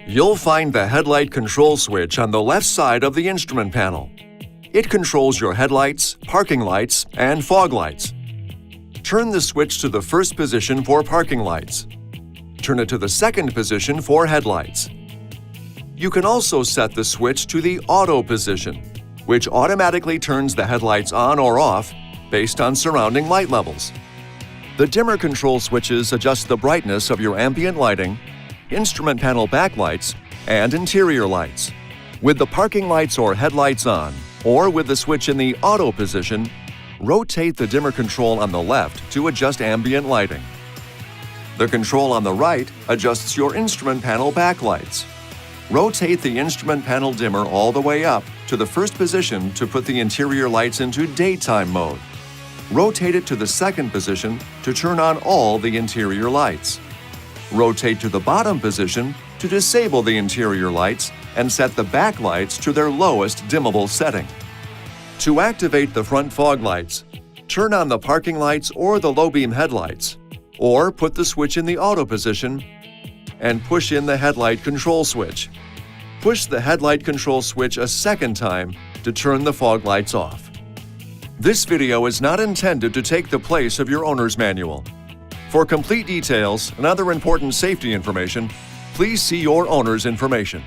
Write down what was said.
You'll find the headlight control switch on the left side of the instrument panel. It controls your headlights, parking lights, and fog lights. Turn the switch to the first position for parking lights. Turn it to the second position for headlights. You can also set the switch to the auto position, which automatically turns the headlights on or off based on surrounding light levels. The dimmer control switches adjust the brightness of your ambient lighting, instrument panel backlights, and interior lights. With the parking lights or headlights on, or with the switch in the auto position, rotate the dimmer control on the left to adjust ambient lighting. The control on the right adjusts your instrument panel backlights. Rotate the instrument panel dimmer all the way up to the first position to put the interior lights into daytime mode. Rotate it to the second position to turn on all the interior lights. Rotate to the bottom position to disable the interior lights and set the backlights to their lowest dimmable setting. To activate the front fog lights, turn on the parking lights or the low-beam headlights, or put the switch in the auto position and push in the headlight control switch. Push the headlight control switch a second time to turn the fog lights off. This video is not intended to take the place of your owner's manual. For complete details and other important safety information, please see your owner's information.